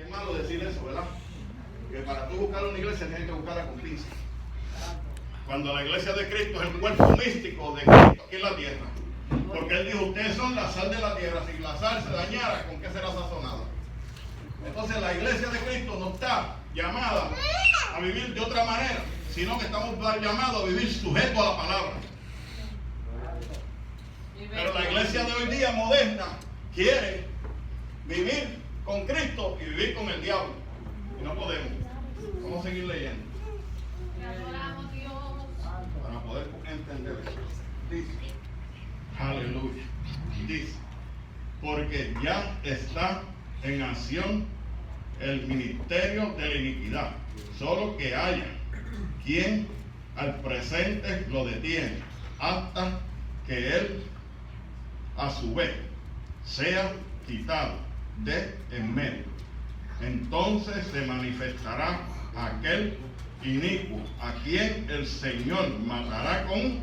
Qué malo decir eso, ¿verdad? Que para tú buscar una iglesia tienes que buscarla con pinza. Cuando la iglesia de Cristo es el cuerpo místico de Cristo aquí en la tierra. Porque Él dijo, ustedes son la sal de la tierra. Si la sal se dañara, ¿con qué será sazonada? Entonces la iglesia de Cristo no está llamada a vivir de otra manera, sino que estamos llamados a vivir sujetos a la palabra. Pero la iglesia de hoy día moderna quiere vivir con Cristo y vivir con el diablo. Y no podemos. Vamos a seguir leyendo para poder entender eso. Dice, aleluya. Dice, porque ya está en acción el ministerio de la iniquidad, solo que haya quien al presente lo detiene, hasta que él a su vez sea quitado de en medio. Entonces se manifestará aquel inicuo, a quien el Señor matará con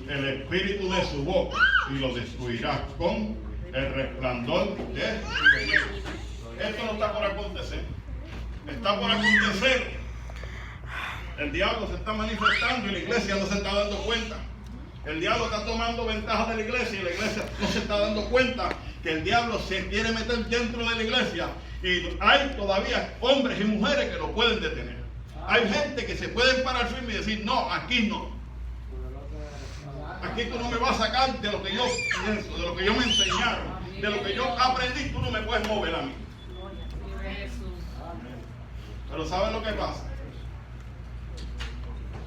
el espíritu de su boca y lo destruirá con el resplandor de su veneno. Esto no está por acontecer, está por acontecer. El diablo se está manifestando y la iglesia no se está dando cuenta. El diablo está tomando ventaja de la iglesia y la iglesia no se está dando cuenta que el diablo se quiere meter dentro de la iglesia y hay todavía hombres y mujeres que lo pueden detener. Hay gente que se pueden parar firme y decir, no, aquí no. Aquí tú no me vas a sacar de lo que yo pienso, de lo que yo me enseñaron, de lo que yo aprendí, tú no me puedes mover a mí. Pero ¿saben lo que pasa?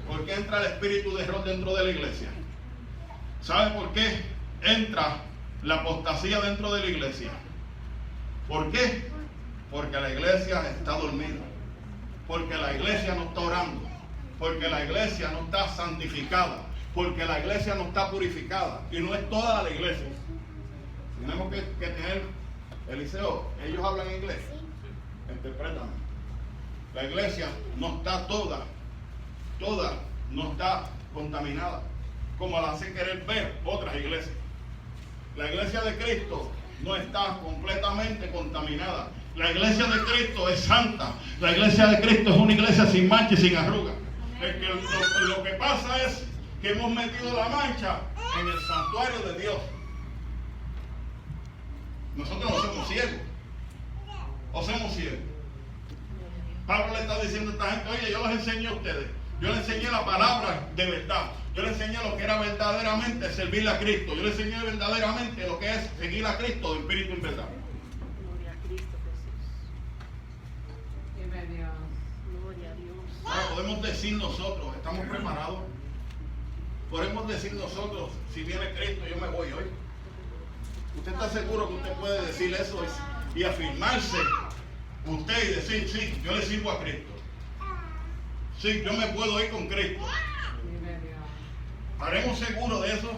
¿Por qué entra el espíritu de error dentro de la iglesia? ¿Saben por qué entra la apostasía dentro de la iglesia? ¿Por qué? Porque la iglesia está dormida. Porque la iglesia no está orando. Porque la iglesia no está santificada. Porque la iglesia no está purificada. Y no es toda la iglesia. Tenemos que tener, Eliseo, ellos hablan inglés. Interprétame. La iglesia no está toda no está contaminada, como la hacen querer ver otras iglesias. La iglesia de Cristo no está completamente contaminada. La iglesia de Cristo es santa. La iglesia de Cristo es una iglesia sin mancha y sin arruga. Lo que pasa es que hemos metido la mancha en el santuario de Dios. Nosotros no somos ciegos. O somos ciegos. Pablo le está diciendo a esta gente, oye, yo les enseñé a ustedes. Yo les enseñé la palabra de verdad. Yo les enseñé lo que era verdaderamente servirle a Cristo. Yo les enseñé verdaderamente lo que es seguir a Cristo de espíritu en verdad. Gloria a Cristo Jesús. Gloria a Dios. Ahora podemos decir nosotros, ¿estamos preparados? Podemos decir nosotros, si viene Cristo, yo me voy hoy. ¿Usted está seguro que usted puede decir eso y afirmarse usted y decir, sí, yo le sirvo a Cristo? Sí, yo me puedo ir con Cristo. ¿Estaremos seguros de eso?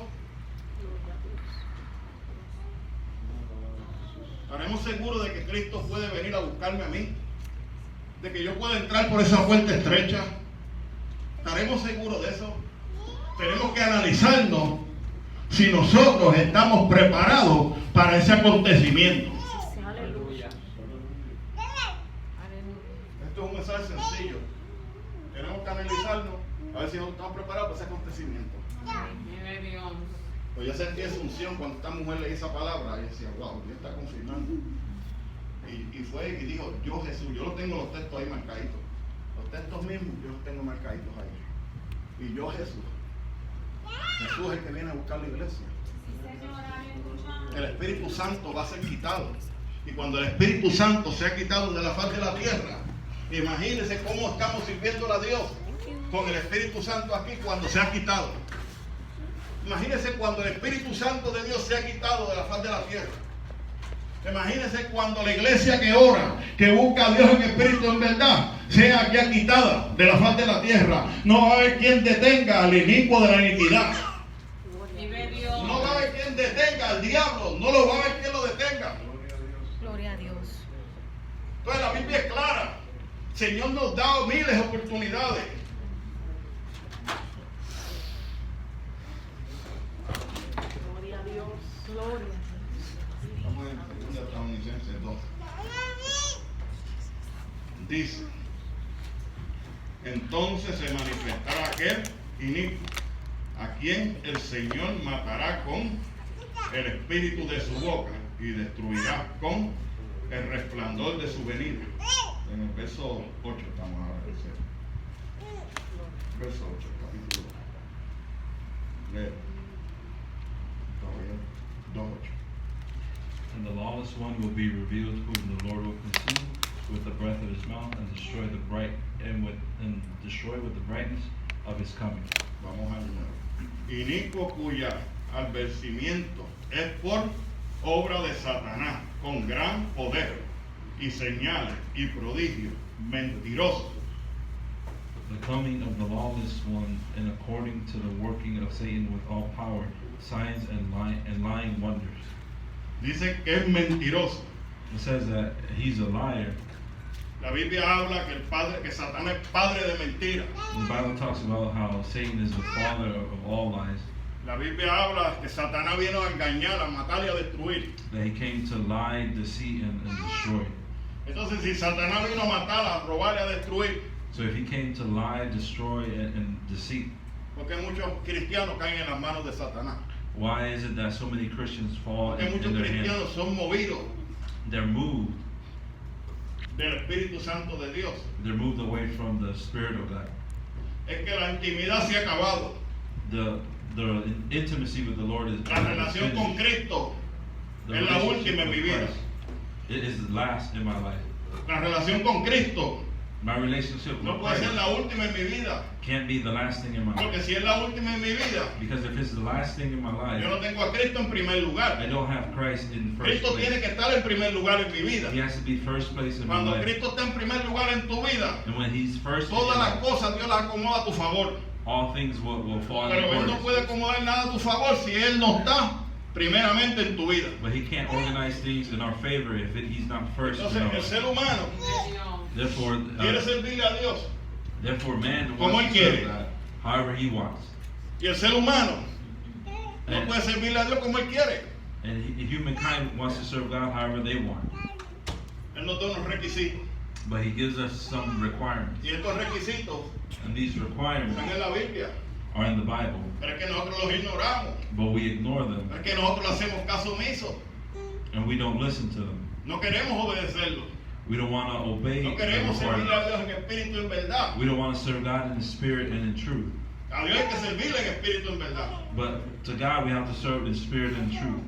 ¿Estaremos seguros de que Cristo puede venir a buscarme a mí? ¿De que yo pueda entrar por esa puerta estrecha? ¿Estaremos seguros de eso? Tenemos que analizarnos si nosotros estamos preparados para ese acontecimiento. Aleluya. Esto es un mensaje sencillo. Tenemos que analizarnos a ver si no estamos preparados para ese acontecimiento. Pues yo sentí esa unción cuando esta mujer leí esa palabra y decía, wow, Dios está confirmando. Y fue y dijo, yo Jesús, yo lo tengo los textos ahí marcaditos. Los textos mismos yo los tengo marcaditos ahí. Y yo Jesús. Jesús es el que viene a buscar la iglesia. El Espíritu Santo va a ser quitado. Y cuando el Espíritu Santo sea quitado de la faz de la tierra, imagínense cómo estamos sirviendo a Dios con el Espíritu Santo aquí cuando se ha quitado. Imagínense cuando el Espíritu Santo de Dios se ha quitado de la faz de la tierra. Imagínense cuando la iglesia que ora, que busca a Dios en espíritu en verdad, sea ya quitada de la faz de la tierra. No va a haber quien detenga al inicuo de la iniquidad. No va a haber quien detenga al diablo. No lo va a haber quien lo detenga. Gloria a Dios. Entonces la Biblia es clara. El Señor nos da miles de oportunidades. Gloria a Dios. Gloria a Dios. Estamos en 2 Tesalonicenses 2. dice, entonces se manifestará aquel inicuo, a quien el Señor matará con el espíritu de su boca y destruirá con el resplandor de su venida. En el verso 8 estamos ahora. Verso 8, capítulo 2:8. And the lawless one will be revealed, whom the Lord will consume with the breath of his mouth, and destroy with the brightness of his coming. Vamos al nuevo. Inicuo cuya advertimiento es por obra de Satanás, con gran poder y señales y prodigios, mentiroso. The coming of the lawless one, and according to the working of Satan with all power, signs and lying wonders. Dice que es mentiroso. It says that he's a liar. La Biblia habla que Satanás es padre de mentiras. The Bible talks about how Satan is the father of all lies. La Biblia habla que Satanás vino a engañar, a matar y a destruir. That he came to lie, deceit, and destroy. Entonces, si Satanás vino a matar, a robar y a destruir, So if he came to lie, destroy, and deceit, porque muchos cristianos caen en las manos de Satanás. why is it that so many Christians fall Porque muchos in their hands? cristianos son movidos They're moved. del Espíritu Santo de Dios. They're moved away from the Spirit of God. Es que la intimidad se ha acabado. The intimacy with the Lord is La relación con finished. Cristo The es la relationship última en mi with vida. Christ, it is the last in my life. La relación con Cristo My relationship no with puede ser Christ la última en mi vida. can't be the last thing in my life. Porque si es la última en mi vida, Because if it's the last thing in my yo no life, tengo a Cristo en primer lugar. I don't have Christ in first Cristo tiene place. que estar en primer lugar en mi vida. He has to be first place in my Cuando life. Cristo está en primer lugar en tu vida, And when he's first in todas your las life, cosas Dios las acomoda a tu favor. all things will fall in Pero Él no order. puede acomodar nada a tu favor si Él no está primeramente en tu vida. But he can't organize things in our favor if he's not first in Entonces our el life. ser humano Therefore, quiere servirle a Dios man Como wants él to serve quiere. God however he wants. y el ser humano no And, puede servirle a Dios como Él quiere. and humankind wants to serve God however they want. Él nos da unos requisitos But he gives us some requirements. y estos requisitos And these requirements están en la Biblia, are in the Bible. pero es que nosotros los ignoramos, But we ignore them es que nosotros le hacemos caso omiso, and we don't listen to them. no queremos obedecerlo, We don't want to obey no the queremos servirle requirements. a Dios en espíritu y en verdad. We don't want to serve God in the spirit and in truth. A Dios hay que servirle en espíritu y en verdad. But to God we have to serve in spirit and truth.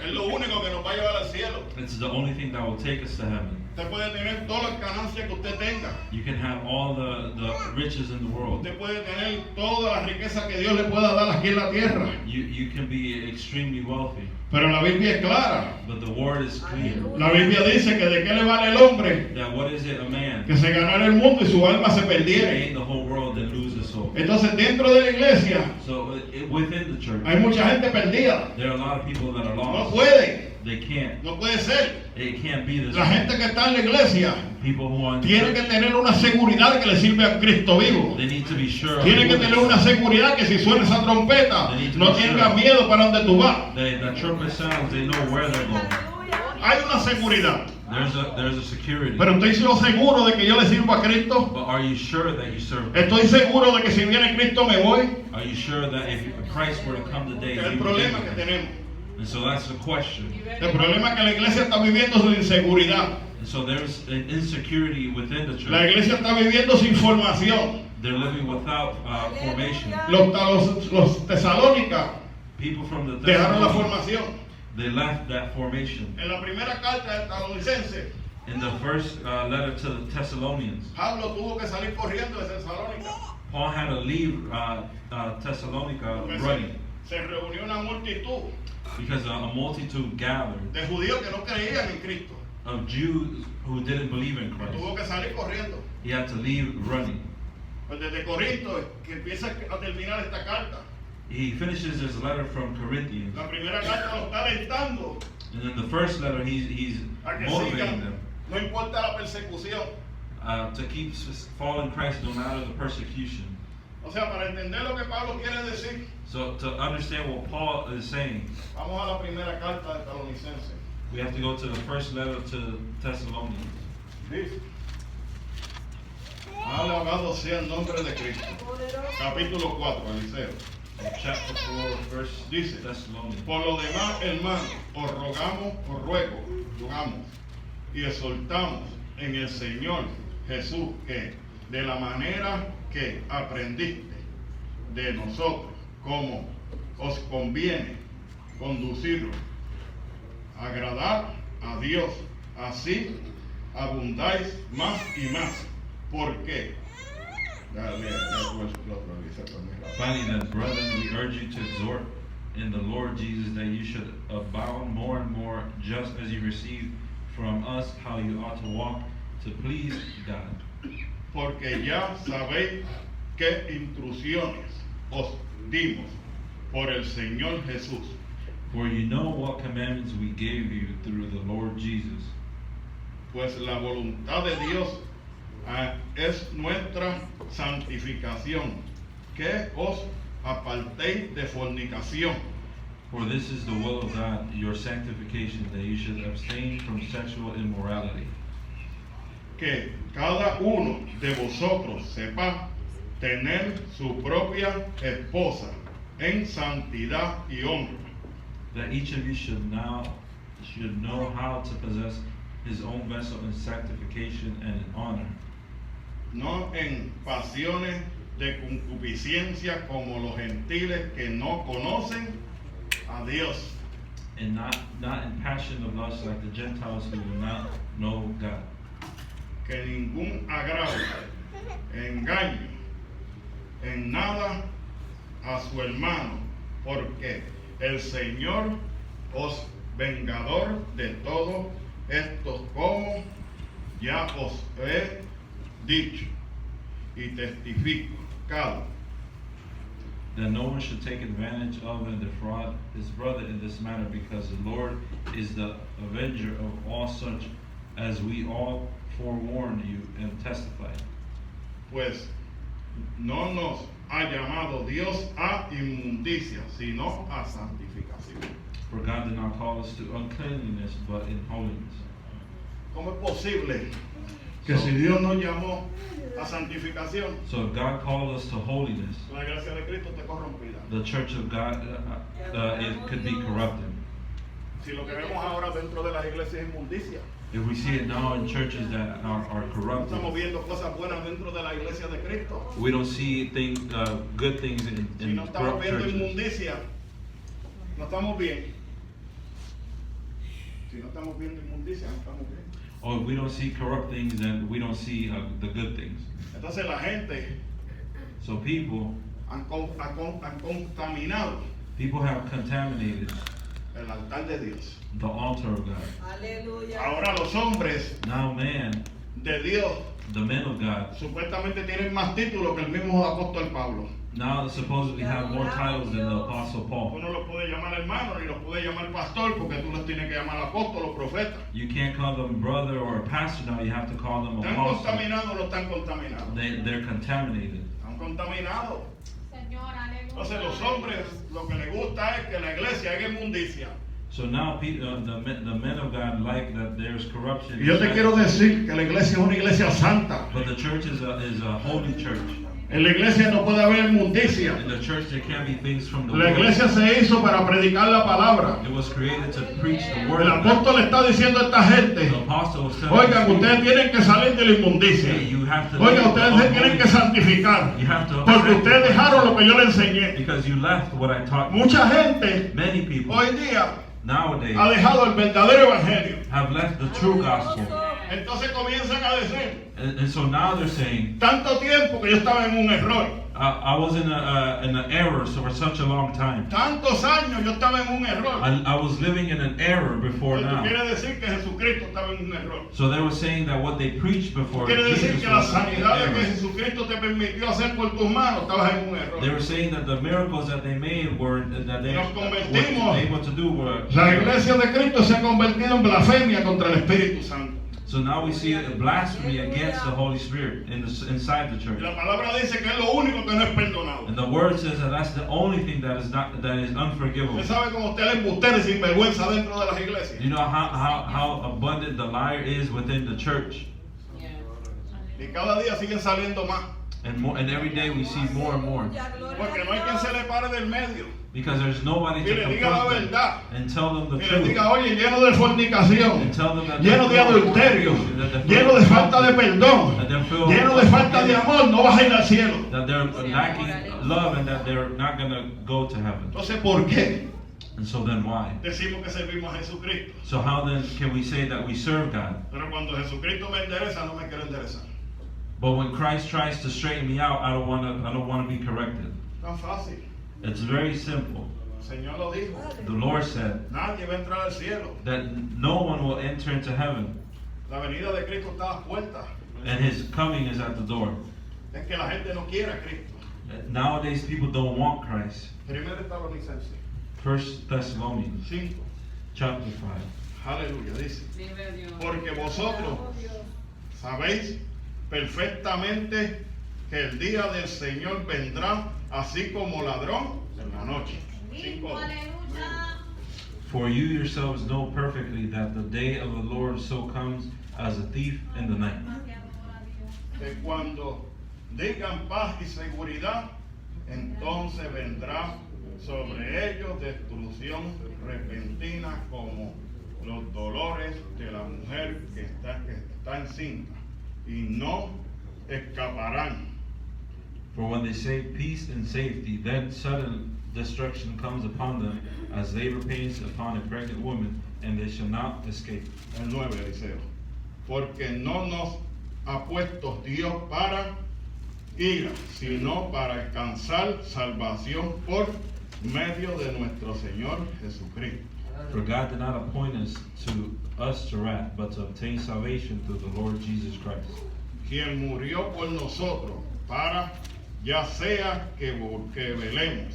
Es lo único que nos va a llevar al cielo. It's the only thing that will take us to heaven. Usted puede tener todas las ganancias que usted tenga. You can have all the riches in the world. Usted puede tener toda la riqueza que Dios le pueda dar aquí en la tierra. You can be extremely wealthy. Pero la Biblia es clara. But the word is clear. La Biblia dice que de qué le vale el hombre That what is it a man que se ganara el mundo y su alma se to perdiere. gain the whole world and lose his soul? Entonces dentro de la iglesia So within the church, hay mucha gente perdida. there are a lot of people that are No lost. puede, They can't. no puede ser. It can't be this La way. gente que está en la iglesia People who are in the tiene que church, tener una seguridad que le sirve a Cristo vivo. they need to be sure of Tiene que who tener they- una seguridad que si suena esa trompeta no tenga miedo para donde tú vas. the trumpet sounds, they know where they're going. Hay una seguridad. There's a security. Pero estoy seguro de que yo le sirvo a Cristo. But are you sure that you serve? Estoy seguro de que si viene Cristo me voy. Are you sure that if Christ were to come today, Es el he would problema take que you? tenemos. And so that's the question. El problema es que la iglesia está viviendo su inseguridad. And so there's an insecurity within the La church. iglesia está viviendo sin formación. They're living without formation. Los tesalónicas People from the dejaron la Thessalonians, formación. they left that formation. En la primera carta de Tesalonicenses, In the first letter to the Thessalonians, Pablo tuvo que salir corriendo de Tesalónica. Paul had to leave Thessalonica Porque running se reunió una multitud because a multitude gathered de judíos que no creían en Cristo. of Jews who didn't believe in Tuvo Christ. que salir corriendo. He had to leave running. Pues desde Corinto que empieza a terminar esta carta. He finishes his letter from Corinthians, La primera carta lo está alentando and in the first letter he's a que motivating sigan, them no importa la persecución. to keep following Christ no matter the persecution. O sea, para entender lo que Pablo quiere decir, So to understand what Paul is saying, vamos a la primera carta de Tesalonicenses. we have to go to the first letter to Thessalonians. Dice, Alabado sea el nombre de Cristo. Capítulo 4, Eliseo. Chapter 4, verse Dice, Thessalonians. por lo demás, hermanos, os rogamos y exhortamos en el Señor Jesús que de la manera que aprendiste de nosotros, como os conviene conducirlo, agradar a Dios, así abundáis más y más, porque Finally, then, brethren, we urge you to exhort in the Lord Jesus that you should abound more and more, just as you receive from us how you ought to walk to please God. Porque ya sabéis qué instrucciones os dimos por el Señor Jesús. For you know what commandments we gave you through the Lord Jesus. Pues la voluntad de Dios es nuestra santificación, que os apartéis de fornicación, For this is the will of God, your sanctification, that you should abstain from sexual immorality. que cada uno de vosotros sepa tener su propia esposa en santidad y honra, That each of you should know how to possess his own vessel in sanctification and in honor, no en pasiones de concupiscencia como los gentiles que no conocen a Dios, and not in passion of lust like the Gentiles who do not know God. que ningún agravio, engaño, en nada a su hermano, porque el Señor os vengador de todos estos, como ya os he dicho y testificado. That no one should take advantage of and defraud his brother in this matter, because the Lord is the avenger of all such, as we all forewarn you and testify. Pues no nos ha llamado Dios a inmundicia, sino a santificación. For God did not call us to uncleanliness, but in holiness. ¿Cómo es posible que si Dios nos llamó a santificación, So if God called us to holiness, la iglesia de Cristo esté corrompida? the church of God it could be corrupted? Si lo que vemos ahora dentro de las iglesias es inmundicia, If we see it now in churches that are no corrupted, estamos viendo cosas buenas dentro de la iglesia de Cristo. we don't see good things Si in no estamos corrupt viendo churches. inmundicia, no estamos bien. Si no estamos viendo inmundicia, no estamos bien. Or if we don't see corrupt things, then we don't see the good things. Entonces la gente So people han contaminado have contaminated el altar de Dios. the altar of God. Aleluya. Ahora los hombres Now man, de Dios the men of God, supuestamente tienen más títulos que el mismo apóstol Pablo. now supposedly have more titles than the Apostle Paul. Uno los puede llamar hermano ni los puede llamar pastor, porque tú los tienes que llamar apóstol o profeta. You can't call them brother or a pastor now, you have to call them ¿Están apostle. contaminados o no están contaminados? They're contaminated. Están contaminados. Señor, aleluya. Entonces los hombres lo que les gusta es que la iglesia haga inmundicia. So now the men of God like that there's corruption. Y yo te quiero decir que la iglesia es una iglesia santa. But the church is a holy church. En la iglesia no puede haber inmundicia. In the church there can't be things from the La world. iglesia se hizo para predicar la palabra. It was created to preach the word El of God. apóstol está diciendo a esta gente, The apostle was telling oigan, us, ustedes tienen que salir de la inmundicia. hey, you have to Oigan, live ustedes se tienen que santificar. You have to Porque ustedes dejaron lo que yo les enseñé. because you left what I taught you. Mucha gente Many people hoy día nowadays ha dejado el verdadero evangelio. have left the true gospel. Entonces comienzan a decir, And so now they're saying, tanto tiempo que yo estaba en un error. I was in an error so for such a long time. Tantos años yo estaba en un error. I was living in an error before Esto now. quiere decir que Jesucristo estaba en un error. So they were saying that what they preached before Quiere decir Jesus que la was an sanidad que error. Jesucristo te permitió hacer por tus manos, estabas en un They error. were saying that the miracles that they made were that they Nos were convertimos. able to do were. La iglesia de Cristo se ha convertido en blasfemia contra el Espíritu Santo. So now we see a blasphemy against the Holy Spirit inside the Y church. la palabra dice que es lo único que no es perdonado. And the word says that that's the only thing that is unforgivable. Usted sabe cómo usted es embustero y sinvergüenza dentro de las iglesias. You know how abundant the liar is within the church. Y cada día siguen saliendo más. And every day we see more and more. Porque no hay quien se le pare del medio. Because there's nobody Y to le diga la confront them verdad. and tell them the Y le truth. diga, oye, lleno de fornicación, And tell them that lleno de they're full of adulterio, fornication, that they're lleno full de of falta de perdón, that they're filled lleno with de falta de amor, no vas a ir al cielo. that they're lacking love and that they're not going to go to heaven. Entonces, ¿por qué And so then why? decimos que servimos a Jesucristo? So how then can we say that we serve God? Pero cuando Jesucristo me endereza, no me quiero enderezar. But when Christ tries to straighten me out, I don't want to be corrected. Tan fácil. It's very simple. El Señor lo dijo. The Lord said Nadie va a entrar al cielo. that no one will enter into heaven, La venida de Cristo está a las puertas. and his coming is at the door. Es que la gente no quiere a Cristo. Nowadays people don't want Christ. Primero Tesalonicenses 1 Thessalonians 5. chapter 5. Aleluya, dice. Vive Dios. Porque vosotros sabéis perfectamente que el día del Señor vendrá así como ladrón en la noche. 5. For you yourselves know perfectly that the day of the Lord so comes as a thief in the night. Que cuando digan paz y seguridad, entonces vendrá sobre ellos destrucción repentina como los dolores de la mujer que está encinta, y no escaparán. For when they say peace and safety, then sudden destruction comes upon them as labor pains upon a pregnant woman, and they shall not escape. El 9, Eliseo. Porque no nos ha puesto Dios para ira, sino para alcanzar salvación por medio de nuestro Señor Jesucristo. For God did not appoint us to wrath, but to obtain salvation through the Lord Jesus Christ, Quien murió por nosotros para, ya sea que velemos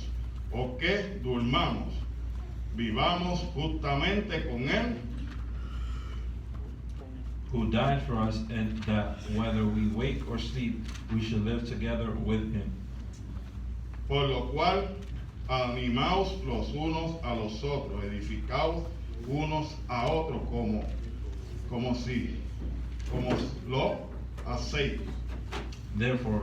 o que durmamos, vivamos justamente con Él, who died for us, and that whether we wake or sleep, we shall live together with him. por lo cual animaos los unos a los otros, edificaos unos a otros como lo hacéis. Therefore,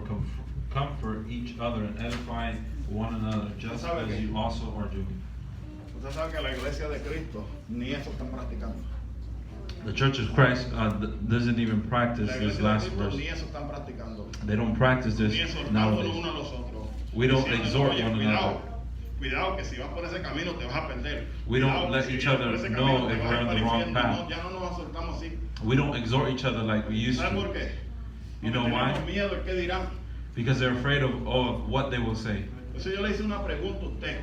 comfort each other and edify one another, just as you also are doing. Usted sabe que la iglesia de Cristo ni eso están practicando. The Church of Christ doesn't even practice La this iglesia de last Cristo verse. ni eso están practicando. They don't practice this Ni exhortándonos nowadays. unos a los otros. We don't Diciéndonos, exhort "Oye, one cuidado, another. cuidado que si vas por ese camino te vas a perder. We don't Cuidado, let que si each vienes other por ese know camino te if vas we're a on ir the para wrong el infierno". path. No, ya no nos exhortamos así. We don't exhort each other like we used ¿Sabes por to. qué? You Porque know why? tenemos miedo al que dirán. Because they're afraid of what they will say. Entonces yo le hice una pregunta a usted.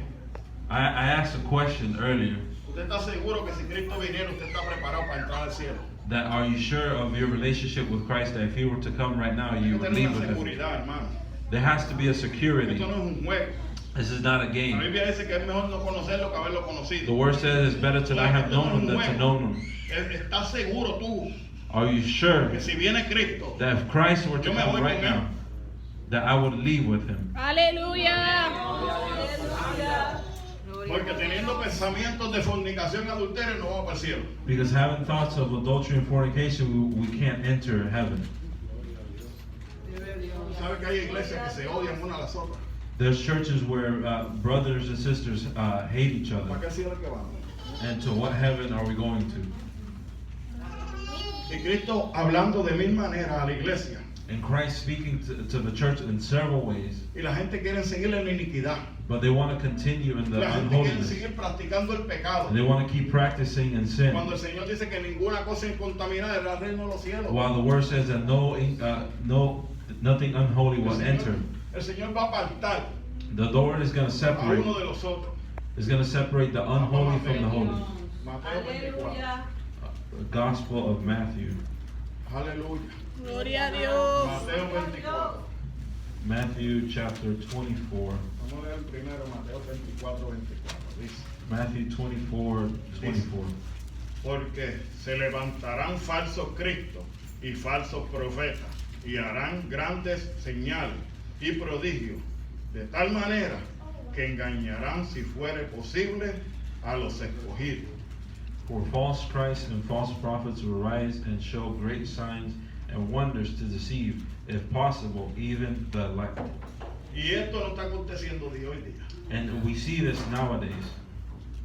I asked a question earlier. ¿Usted está seguro que si Cristo viniera usted está preparado para entrar al cielo? That are you sure of your relationship with Christ, that if he were to come right now, Hay you que would tener leave una with him? seguridad, hermano. There has to be a security. Esto no es un juego. This is not a La game. Biblia dice que es mejor no conocerlo que haberlo conocido. The word says it's better to not have known him than to know him. ¿Estás seguro tú Are you sure que si viene Cristo, that if Christ were to yo me come voy right con él? now, that I would leave with him? Aleluya. Porque teniendo pensamientos de fornicación y adulterio no vamos para el cielo? Because having thoughts of adultery and fornication, we can't enter heaven. ¿Sabe que hay iglesias que se odian una a las otras? There's churches where brothers and sisters hate each ¿Para other. qué cielo es que vamos? And to what heaven are we going to? Y Cristo hablando de mil maneras a la iglesia. And Christ speaking to the church in several ways, Y la gente quiere seguir en la iniquidad. but they want to continue in the La gente quiere unholiness. seguir practicando el pecado. And they want to keep practicing in sin. Cuando el Señor dice que ninguna cosa incontaminada es el reino de los cielos. While the word says that nothing unholy will enter. El Señor va a apartar The Lord is going to a separate. uno de los otros. Is going to separate the unholy from the holy. Mateo 24. Aleluya. The Gospel of Matthew. Aleluya. Gloria a Dios. Mateo 24. Matthew chapter 24. Vamos a leer primero Mateo 24, 24. Dice: Matthew 24, 24. Porque se levantarán falsos cristos y falsos profetas y harán grandes señales y prodigios, de tal manera que engañarán, si fuere posible, a los escogidos. For false Christs and false prophets will rise and show great signs and wonders to deceive, if possible, even the elect. Y esto no está aconteciendo de hoy día. And we see this nowadays.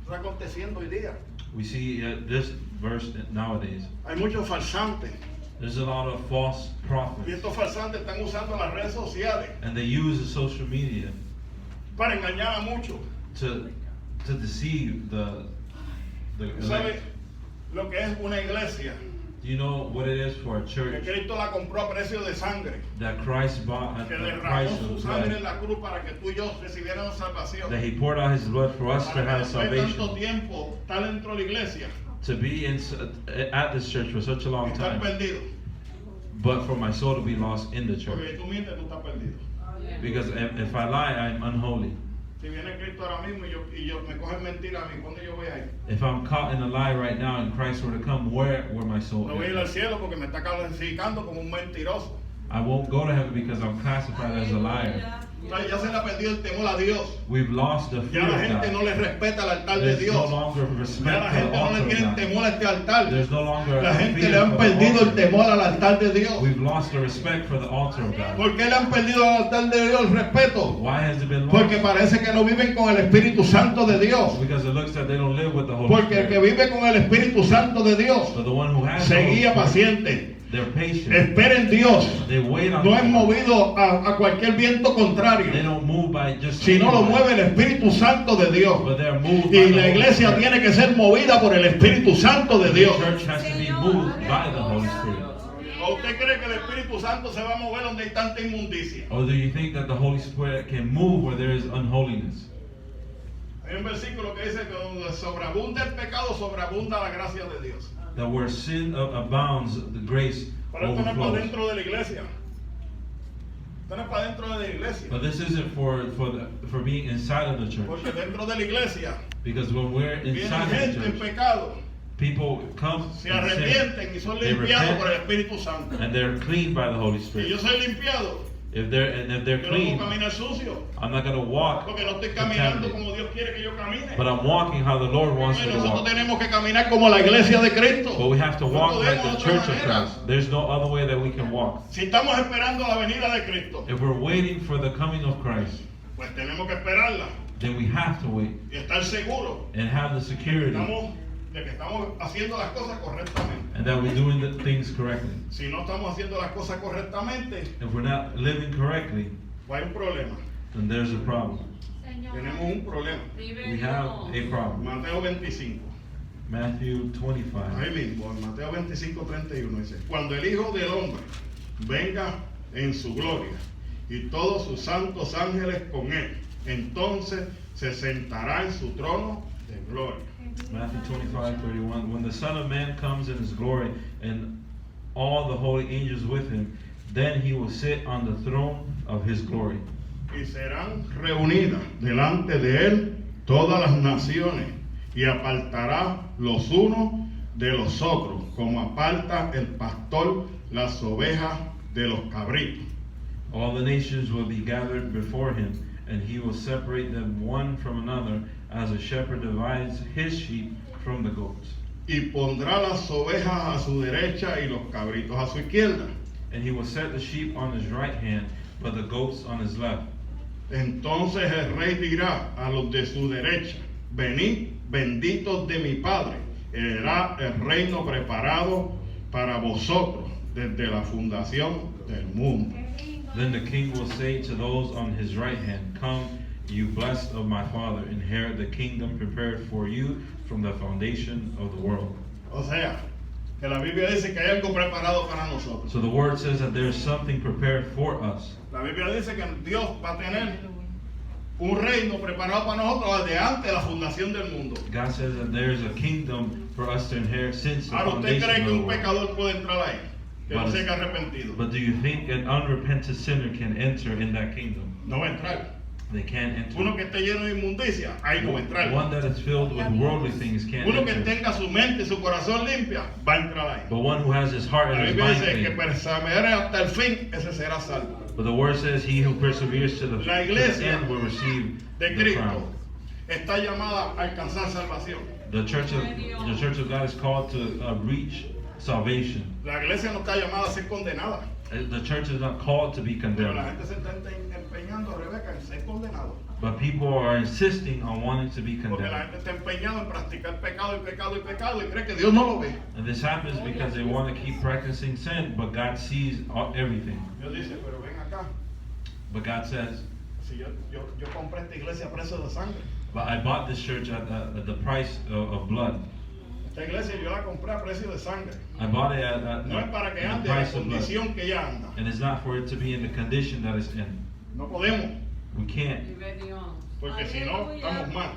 Está aconteciendo hoy día. We see this verse nowadays. Hay muchos farsantes. There's a lot of false Y prophets, estos farsantes están usando las redes sociales and they use the social media para engañar a muchos. to deceive the ¿Sabe elect. lo que es una iglesia? Do you know what it is for a Que church Cristo la compró a precio de sangre. that Christ bought at Que the derramó price su of sangre en blood? la cruz para que tú y yo recibiéramos salvación. That He poured out His blood for us to Para que have después de tanto salvation. tiempo estar dentro de la iglesia To be at this church for such a y long estar time, perdido. but for my soul to be lost in the church. Porque tú mientes, tú estás perdido. Because if I lie, I'm unholy. Si viene Cristo ahora mismo y yo me cogen mentira a mí, ¿cuándo yo voy a ir? If I'm caught in a lie right now and Christ were to come, where my soul No voy a ir al is? cielo porque me está clasificando como un mentiroso. I won't go to heaven because I'm classified as a liar. O sea, ya se le ha perdido el temor a Dios. We've lost the fear Ya la of gente no God. le respeta el altar de There's no Dios. longer Ya la respect for gente the no altar le of tiene God. temor a este altar. There's no longer La a gente fear le han for the perdido el altar. temor al altar de Dios. We've lost the respect for the altar of God. ¿Por qué le han perdido al altar de Dios el respeto? Why has it been Porque lost? parece que no viven con el Espíritu Santo de Dios. Because it looks that they don't live with the Holy Porque el que Spirit. vive con el Espíritu Santo de Dios So the one who has the se Holy guía Spirit, paciente. they're patient. Espera en Dios. They wait on No es God. movido a cualquier viento They contrario, don't move by just sino lo anyone, mueve el Espíritu Santo de Dios. but they're moved by Y the la Holy iglesia Spirit. tiene que ser movida por el Espíritu Santo de The Dios. church has to be moved by the Holy Spirit. ¿O usted cree que el Espíritu Santo se va a mover donde hay tanta inmundicia? Or do you think that the Holy Spirit can move where there is unholiness? Hay un versículo que dice que donde sobreabunda el pecado, sobreabunda la gracia de Dios. That where sin abounds, the grace Pero esto no es para overflows. dentro de la iglesia. Esto no es para dentro de la iglesia. But this isn't for being inside of the church. Porque dentro de la iglesia Because when we're viene inside gente of en the church, pecado, people come se and sin, arrepienten y son They limpiados por el repent. Espíritu Santo. and they're cleaned by the Holy Si yo Spirit. soy limpiado, If they're yo no clean, puedo caminar sucio. I'm not gonna walk Porque no estoy caminando contaminated. como Dios quiere que yo camine. But I'm walking how the Lord wants me to Nosotros walk. tenemos que caminar como la iglesia de Cristo. But we have to No walk like podemos the de otra church of manera. Christ. There's no other way that we can walk. Si estamos esperando la venida de Cristo, If we're waiting for the coming of Christ, pues tenemos que esperarla then we have to wait y estar seguros and have the security de que estamos haciendo las cosas correctamente. and that we're doing the things correctly. Si no estamos haciendo las cosas correctamente, If we're not living correctly, pues hay un problema. then there's a problem. Tenemos un problema. We have a problem. Mateo 25. Matthew 25. Ahí mismo, en Mateo 25:31 dice: Cuando el Hijo del Hombre venga en su gloria y todos sus santos ángeles con él, entonces se sentará en su trono de gloria. Matthew 25:31. When the Son of Man comes in his glory and all the holy angels with him, then he will sit on the throne of his glory. Y serán reunidas delante de él todas las naciones, y apartará los unos de los otros, como aparta el pastor las ovejas de los cabritos. All the nations will be gathered before him, and he will separate them one from another, as a shepherd divides his sheep from the goats. Y pondrá las ovejas a su derecha y los cabritos a su izquierda. And he will set the sheep on his right hand, but the goats on his left. Entonces el rey dirá a los de su derecha: Venid, benditos de mi Padre, heredad el reino preparado para vosotros desde la fundación del mundo. Then the king will say to those on his right hand, Come, you blessed of my Father, inherit the kingdom prepared for you from the foundation of the world. O sea, que la Biblia dice que hay algo preparado para nosotros. So the word says that there's something prepared for us. La Biblia dice que Dios va a tener un reino preparado para nosotros desde antes de la fundación del mundo. God says that there's a kingdom for us to inherit since the Ahora, ¿usted foundation cree of que the un world. pecador puede entrar ahí? Que no se haya arrepentido. But do you think an unrepentant sinner can enter in that kingdom? No va a entrar. They can't Uno enter. que esté lleno de inmundicia, ahí no va a entrar. One that is filled with worldly things can't Uno que enter. tenga su mente y su corazón limpia, va a entrar ahí. But one who has his heart La and his Biblia mind dice que clean. persevere hasta el fin, ese será salvo. But the word says he who perseveres to the La iglesia end will receive de the Cristo crown. está llamada a alcanzar salvación. The church of God is called to reach salvation. La iglesia no está llamada a ser condenada. The church is not called to be Pero la condemned. gente se está empeñando, Rebeca, en ser condenado. But people are insisting on wanting to be Porque la condemned. gente está empeñada en practicar pecado y pecado y pecado y cree que Dios no lo ve. And this happens because they want to keep practicing sin, but God sees everything. Dios dice, pero ven acá. But God says, Si yo compré esta iglesia a precio de sangre. but I bought this church at the price of blood. Esta iglesia yo la compré a precio de sangre. I bought it at No es para que the ande en la price of blood. condición que ella anda. And it's not for it to be in the condition that it's in. No podemos, We can't. porque si no, estamos mal.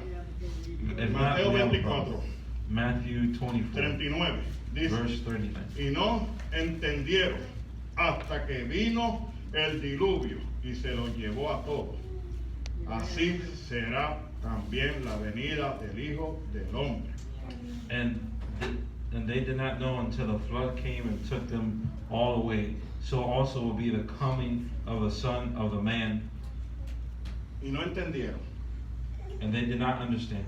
If not, Mateo we have a 24, problem. Matthew 24, 39. Dice, verse 39. y no entendieron hasta que vino el diluvio y se los llevó a todos. Así será también la venida del Hijo del Hombre. And they did not know until the flood came and took them all away. So also will be the coming of the Son of the Man. Y no entendieron. And they did not understand.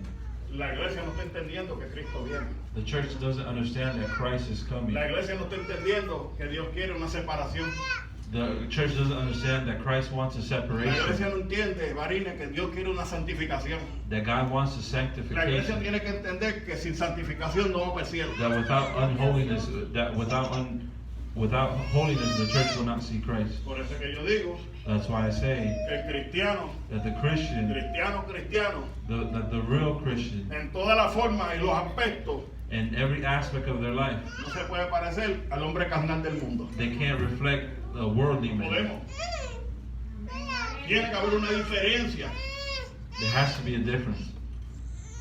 La iglesia no está entendiendo que Cristo viene. The church doesn't understand that Christ is coming. La iglesia no está entendiendo que Dios quiere una separación. The church doesn't understand that Christ wants a La iglesia separation. no entiende, Varine, que Dios quiere una santificación. That God wants a La iglesia sanctification. tiene que entender que sin santificación no vamos para el cielo. That without unholiness, without holiness, the church will not see Christ. Por eso que yo digo That's why I say que el cristiano, that the Christian, cristiano, that the real Christian, en todas las formas y los aspectos, in every aspect of their life, no se puede parecer al hombre carnal del mundo. they can't reflect the worldly No man. podemos. Tiene que haber una diferencia. There has to be a difference.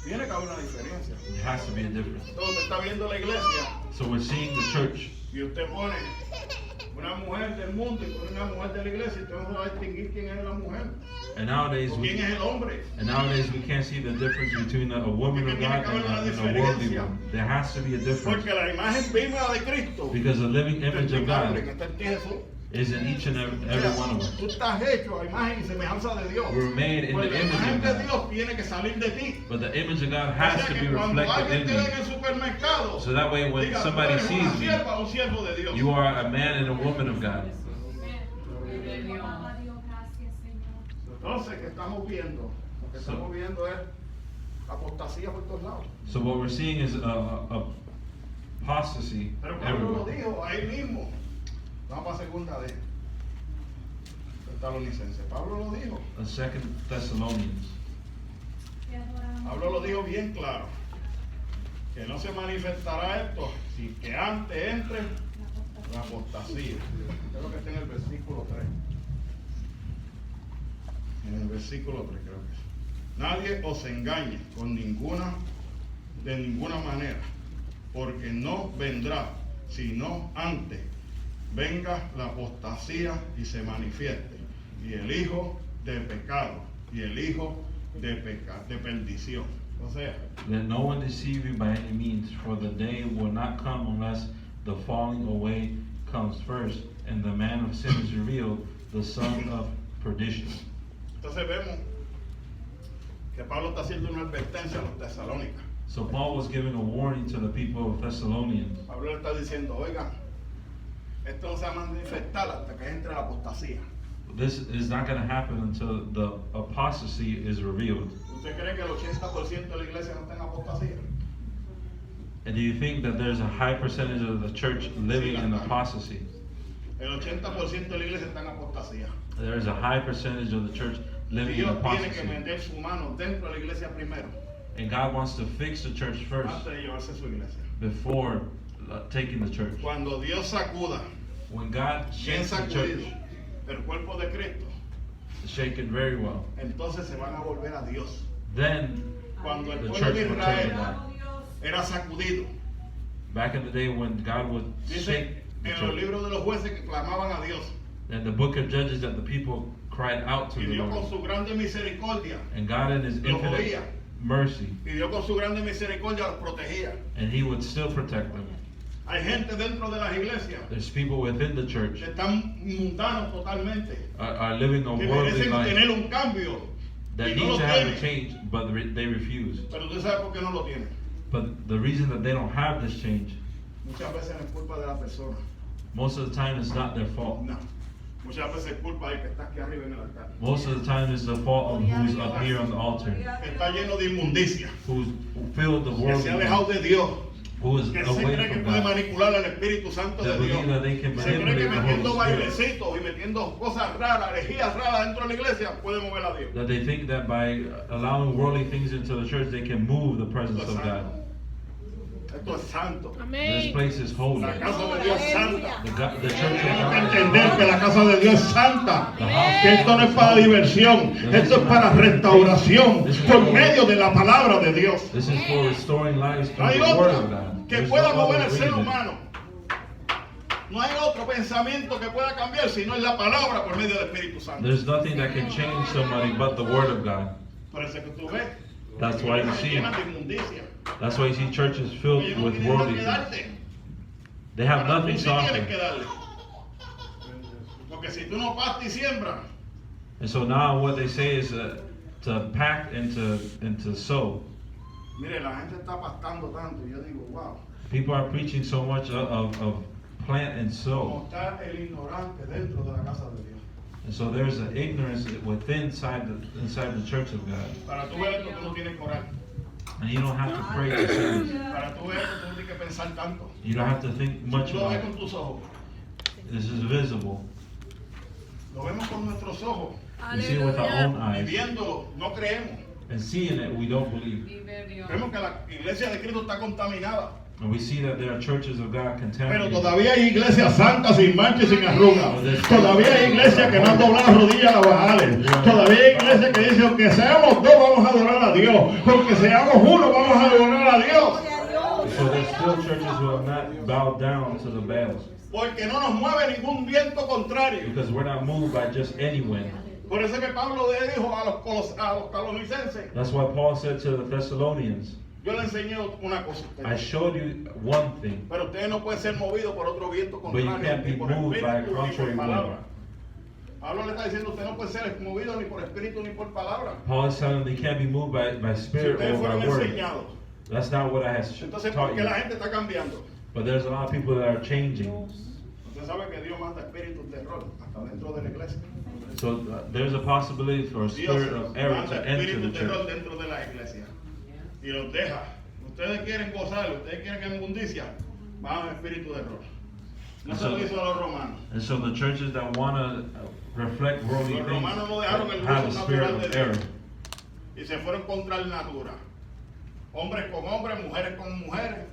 Tiene que haber una diferencia. There has to be a difference. Entonces usted está viendo la iglesia So we're seeing the church, y usted pone una mujer del mundo y pone una mujer de la iglesia y usted no va a distinguir quién es la mujer and nowadays o quién we es el hombre. we can't see the difference between a woman of God and a worldly one. There has to be a difference Porque la imagen viva de Cristo because the living image of que God está en ti, Jesús. is in each and every O sea, one of us. tú estás hecho a imagen y semejanza de Dios. We're made in Pues the la image imagen of de God. Dios tiene que salir de ti. But the image of God O has sea to que be cuando reflected alguien in te ve me. en el supermercado, So that way when diga, somebody tú eres sees una me, sierva o un siervo de Dios. you are a man and a woman of God. Entonces, ¿qué estamos viendo? Lo que estamos viendo es apostasía por todos lados. So what we're seeing is a apostasy Pero Pablo lo everywhere. dijo ahí mismo. Vamos para segunda de Tesalonicenses. Pablo lo dijo. The Second Thessalonians. Pablo lo dijo bien claro. Que no se manifestará esto sin que antes entre la apostasía. Creo que está en el versículo 3. En el versículo 3 creo que es. Nadie os engañe de ninguna manera, porque no vendrá, sino antes venga la apostasía y se manifieste, y el hijo de pecado, y el hijo de perdición. O sea, Let no one deceive you by any means, for the day will not come unless the falling away comes first, and the man of sin is revealed, the son of perdition. entonces vemos que Pablo está haciendo una advertencia a los tesalónicos. So Paul was giving a warning to the people of Thessalonians. Pablo le está diciendo, oigan, esto no se va a manifestar hasta que entre la apostasía. This is not going to happen until the apostasy is revealed. ¿Usted cree que el 80% de la iglesia no está en apostasía? And do you think that there's a high percentage of the church living in apostasy? El 80% de la iglesia está en apostasía. There's a high percentage of the church living in Dios tiene que apostasy. meter su mano dentro de la iglesia primero, And God wants to fix the church first antes de llevarse su iglesia. before taking the church. Cuando Dios sacuda, When God bien shakes the sacudido, church, el cuerpo de Cristo, shaken very well, entonces se van a volver a Dios. then Cuando el the pueblo de church will turn to Israel God. era sacudido, Back in the day when God would dice shake the en los church, libros de los jueces que clamaban a Dios, and the book of Judges that the people cried out to y the Dios con Lord, su grande misericordia, and God in His los infinite oía, mercy, y Dios con su grande misericordia los protegía. and He would still protect them. Hay gente dentro de las iglesias There's people within the church que están mundanos totalmente, are living a que worldly merecen life tener un cambio that y no need lo to have a tienen. change, but they refuse. Pero tú sabes por qué no lo tienen. But the reason that they don't have this change Muchas veces no es culpa de la persona. Most of the time, it's not their fault. No. Muchas veces es culpa del que está aquí arriba en el altar. Most of the time, it's the fault of who's up here on the altar, Está lleno de inmundicia. who's filled the Que world, se ha alejado de Dios. who is Que se away cree que from puede God, manipular al Espíritu Santo that de Dios. believe that they can Se cree que manipulate the metiendo Holy Spirit, bailecitos y metiendo cosas raras, herejías raras dentro de la iglesia, puede mover a Dios. that they think that by allowing worldly things into the church, they can move the presence Esto es of God. santo. Esto es santo. This Amén. place is holy. La casa de Dios es santa. The church of Tenemos que God is entender que la casa de Dios es santa. The house Que of esto no God es is para holy. diversión, esto es para restauración por medio de la palabra de Dios. This is for restoring lives No through hay the Word of otra God. que There's pueda no mover other al ser reason. humano. No hay otro pensamiento que pueda cambiar si no es la palabra por medio del Espíritu Santo. There's nothing that can change somebody but the Word of God. Por eso que tú ves, That's why you see. llenas de inmundicia. That's why you see churches filled Ellos no with tienen nada worldly que things. darte. They have Ahora, nothing tú sí to tienes offer. que darle. Porque si tú no pastas y siembras, And so now what they say is to pack and to sow. mire, la gente está pastando tanto y yo digo, wow, People are preaching so much of plant and como sow. está el ignorante dentro de la casa de Dios. And so there's an ignorance inside the church of God. Para tú ver esto, tú no tienes que orar. And you don't have to pray to see this. Para tú ver esto, tú no tienes que pensar tanto. You don't have to think much Tú lo ves about con it. tus ojos. This is visible. Lo vemos con nuestros ojos. We see it with our own Y eyes. viéndolo, no creemos. And seeing it, we don't believe. Vemos que la iglesia de Cristo está contaminada. And we see that there are churches of God Pero contaminated. todavía hay iglesias santas sin mancha y sin arrugas. Todavía hay iglesias que no han doblado rodillas a Baales. Todavía hay iglesias que dicen, aunque seamos dos, vamos a adorar a Dios. Porque seamos uno, vamos a adorar a Dios. So there's still churches who have not bowed down to the Baals. Porque no nos mueve ningún viento contrario. Because we're not moved by just any wind. Por eso es que Pablo le dijo a los talonicenses, That's why Paul said to the Thessalonians, yo le enseñé una cosa a I ustedes. showed you one thing, Pero ustedes no pueden ser movidos por otro viento but you contrario, can't be ni por moved by a espíritu, ni por contrary palabra. wind. Pablo le está diciendo, usted no puede ser movido ni por espíritu ni por palabra. Paul is telling them they can't be moved by Si spirit ustedes or by fueron word. enseñados. That's not what I have Entonces, ¿por taught qué you. la gente está cambiando? But there's a lot of people that are changing. Usted sabe que Dios manda espíritus de error hasta dentro de la iglesia. So there's a possibility for a Dios spirit of error manda to enter the espíritus de error church. dentro de la iglesia. Y los deja. Ustedes quieren gozar, ustedes quieren que inmundicia, van al espíritu de error. No se lo hizo a los romanos. And so the churches that want to reflect worldly Los things romanos no dejaron el have a uso spirit natural de of Dios. error. Y se fueron contra el natura. Hombres con hombres, mujeres con mujeres.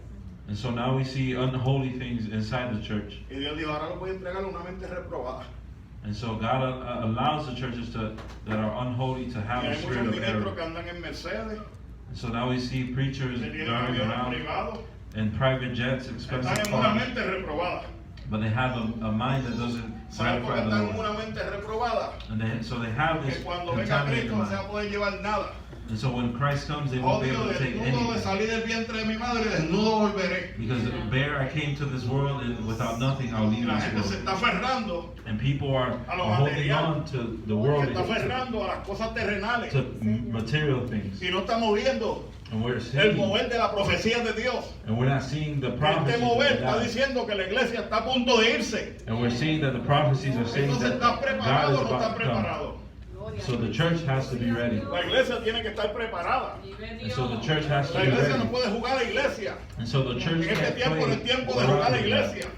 And so now we see unholy things inside the church. Y Dios dijo, ahora lo voy a entregar a una mente reprobada. And so God allows the churches that are unholy to Y have a hay spirit muchos of ministros error. que andan en Mercedes, And so now we see preachers que tienen driving aviones around privados, in private jets, están expensive en una cars, mente reprobada. but they have a mind that doesn't ¿Saben por qué gratify the están en Lord. una mente reprobada? And so they have Que this cuando venga contaminated Cristo no se va mind. a poder llevar nada. And so when Christ comes, they Oh won't be Dios, able to take desnudo de anything. salir del vientre de mi madre y desnudo volveré. Because bare I came to this world, and without nothing I'll Y leave la this gente se world. está aferrando, And people are a lo holding material. on to the se world, está aferrando a las cosas terrenales. to material things. Y no estamos viendo And we're el seeing, mover de la profecía de Dios. and we're not seeing the Este prophecies mover of está God. diciendo que la iglesia está a punto de irse. And we're seeing that the prophecies are saying Entonces, that ¿está God preparado is o no está about to come. preparado? So the church has to be ready. La iglesia tiene que estar preparada. And so the church has to La be iglesia no ready. puede jugar a la iglesia. And so the En church este can't tiempo no es play tiempo de jugar a around la with iglesia.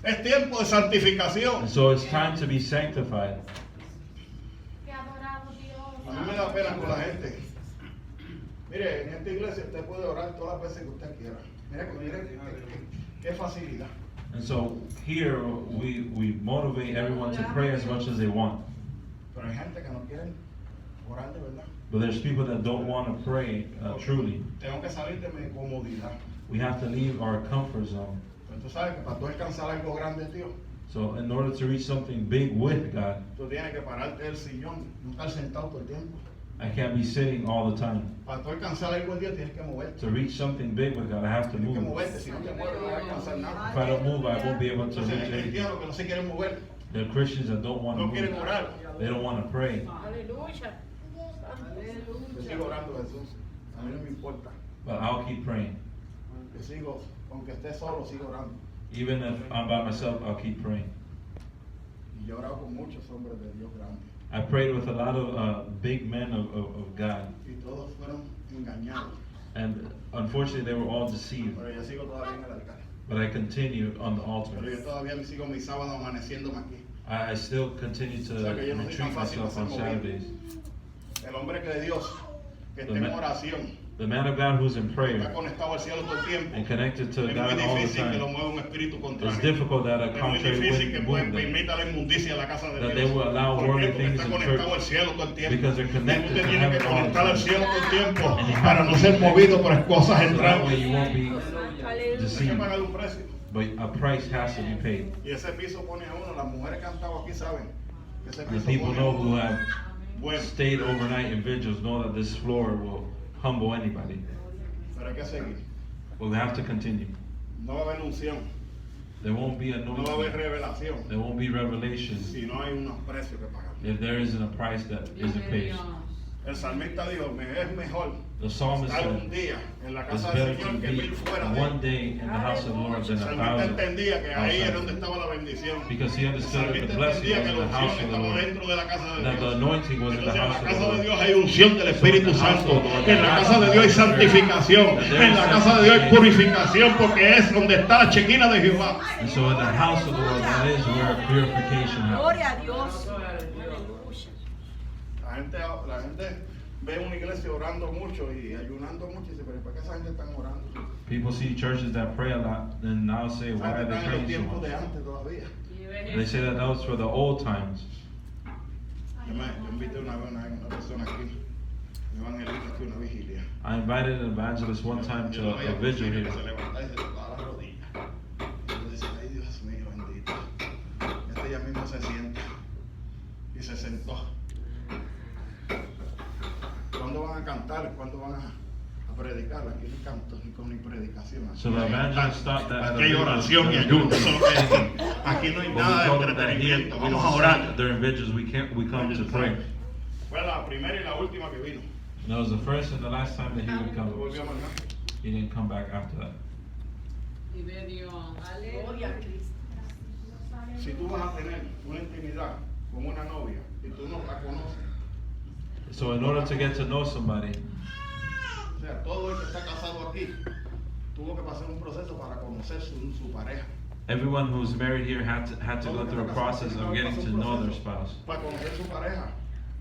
that. Es tiempo de santificación. And so it's time to be sanctified. A mí me da pena con la gente. Mire, en esta iglesia usted puede orar todas las veces que usted quiera. Mire qué facilidad. And so here we motivate everyone to pray as much as they want. Pero hay gente que no quiere orar de verdad. But there's people that don't want to pray truly. Tengo que salir de mi comodidad. We have to leave our comfort zone. Pero tú sabes que para tú alcanzar algo grande en Dios, So in order to reach something big with God, tú tienes que pararte del sillón, no estar sentado todo el tiempo. I can't be sitting all the time. Para tú alcanzar algo en Dios tienes que moverte. To reach something big with God, I have to Tienes que move. moverte, si no te mueves no vas a alcanzar nada. If I don't move, I won't be able to Entonces reach hay anything. cristianos que no se quieren mover, There are Christians that don't want to no quieren move. orar. They don't want to pray. Aleluya. Yo sigo orando, Jesús. A mí no me importa. But I'll keep praying. Yo sigo, aunque esté solo, sigo orando. Even if I'm by myself, I'll keep praying. Y yo he orado con muchos hombres de Dios grandes. I prayed with a lot of big men of God, Y todos fueron engañados. and unfortunately they were all deceived. Pero yo sigo todavía en el altar. But I continued on the altar. Pero yo todavía sigo mi sábado amaneciéndome aquí. I still continue to O sea que yo no soy retreat tan fácil myself on de ser movido. Saturdays. El hombre que de Dios, que The esté en man- oración, The man of God who's in está prayer conectado al cielo todo el tiempo. and connected to Es God muy all the difícil que lo time, mueva un espíritu it's contrario. difficult that a Es muy contrary difícil que wind pueden move them. permita la inmundicia en la casa de That Dios. they will allow ¿Por worldly qué? Porque things está in conectado church. al cielo todo el tiempo. Because they're connected Usted to tiene que heaven all the conectar al time. cielo todo el tiempo And you para have no to ser be movido por las cosas So that entrando. way you won't be Hay que deceived. pagar un precio. But a price has to be paid. Y ese piso pone a uno, las mujeres que han estado aquí saben que ese The piso people pone a know who uno. have Bueno, stayed overnight in vigils know that this floor will humble anybody. pero hay que seguir. But we have to continue. No va a haber unción, There won't be no va a haber anointing. revelación There won't be revelation si no hay unos precios que pagar. if there isn't a price that isn't paid. El salmista dijo, me es mejor The psalmist estar un said, día en la it's casa better del to Señor que be 1000 fuera de él. one day in the house of the Lord than El a salmista thousand entendía que ahí era donde outside. estaba la bendición. Because he El understood that the salmista blessing entendía was que in la the house unción of the estaba Lord. dentro de la casa de That the Dios. anointing was in the Entonces en house la of the casa de Lord. Dios hay unción del Espíritu So in the house Santo. of the Lord, En la casa de Dios hay santificación. En la casa de Dios hay purificación porque es donde está la chequina de Jehová. And so in the house of the Lord, that is where purification happens. Gloria a Dios. La gente ve una iglesia orando mucho y ayunando mucho y dice, pero ¿por qué esa gente está orando? People see churches that pray a lot, and now say, Esa why are gente they está en los praying so tiempos much? de antes todavía. They say that was for the old times. Yo invité una vez a una persona aquí, un evangelista aquí a una vigilia. I invited an evangelist one time Yo to lo veía a vigil que here. se levantaba y se tocaba las rodillas. Yo decía, ay Dios mío, bendito. Este ya mismo se sienta. Y se sentó. ¿Cuándo van a cantar? ¿Cuándo van a predicar? Aquí no canto ni predicación. So the evangelist stopped that. Aquí hay oración y ayuno. Eso es lo que hay aquí. Aquí no hay But we nada de told them that here, entretenimiento. we Vamos a don't orar. stop during vigils, we come to pray. Fue la primera y la última que vino. And that was the first and the last time that he would come. Volvió a mandar. He didn't come back after that. Gloria a Cristo. Si tú vas a tener una intimidad con una novia y tú no la conoces, So in order to get to know somebody, o sea, todo el que está casado aquí tuvo que pasar un proceso para conocer su pareja. everyone who's married here had to go through a process of getting to know their spouse. Para conocer su pareja.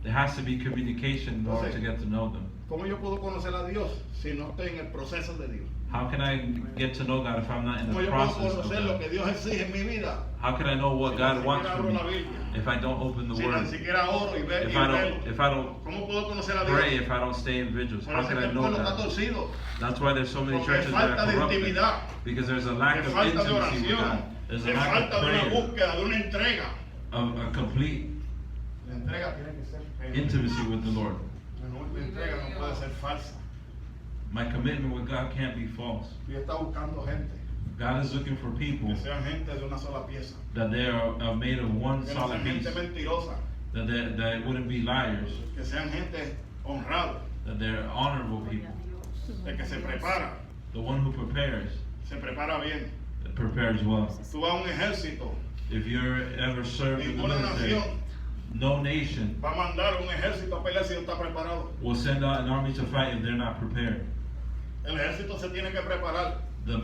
There has to be communication in order to get to know them. ¿Cómo yo puedo conocer a Dios si no estoy en el proceso de Dios? How can I get to know God if I'm not in ¿Cómo the yo puedo process of conocer lo God? que Dios exige en mi vida? How can I know what Si God ni wants siquiera from abro me la Biblia, if I don't open the si ni Word? siquiera oro y velo. If I don't ¿Cómo puedo conocer a pray, Dios? if I don't stay in vigils, Por how eso can es que I el know pueblo está that? torcido. That's why there's so many Porque churches that falta are de corrupted. intimidad. Because there's a lack Que of falta de intimacy with oración. God. There's a Que lack of falta de una prayer, búsqueda, de una entrega. of a complete La entrega tiene que ser intimacy with the Lord. La entrega no puede ser falsa. My commitment with God can't be false. Dios está buscando gente God is looking for people que sean gente de una sola pieza. that they are made of one Que no solid sean piece. gente mentirosa. That wouldn't be liars. Que sean gente honrada. That they're honorable people. De que se prepara. The one who prepares, Se prepara bien. prepares well. Tú vas a un ejército. If you're ever served in the Ninguna military, nación no nation va a mandar un ejército a pelear si no está preparado. will send out an army to fight if they're not prepared. El ejército se tiene que preparar. The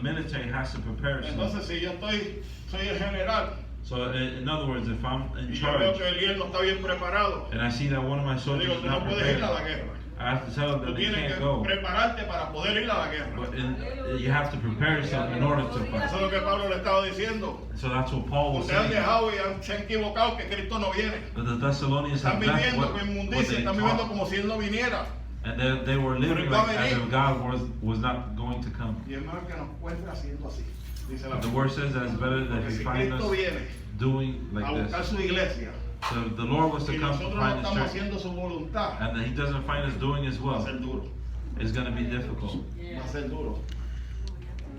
military has to prepare itself. Entonces, si yo soy el general So in other words, if I'm in y yo veo charge que Eliel no está bien preparado, and I see that one of my yo soldiers digo, is tú no not puedes ir prepared, a la guerra. I have to tell them Tú that they tienes can't que go. prepararte para poder ir a la guerra. But you have to prepare yourself in order to Eso fight. es lo que Pablo le estaba diciendo. So that's what Paul was Ustedes han saying. dejado y se han equivocado que Cristo no viene. That the Thessalonians Están have left viviendo con what inmundicia, they están viviendo taught. como si Él no viniera. And they were living Pero like iba a as venir. if God was not going to come. Y es mejor que nos encuentre haciendo así. Dice la The Biblia. word says that it's better that Porque if si you find Cristo us viene doing a like buscar this. su iglesia So the Lord was y to come to nosotros no find estamos His church, haciendo su voluntad, and that He doesn't find us doing His va a will. ser duro. It's going to be difficult Va a ser duro.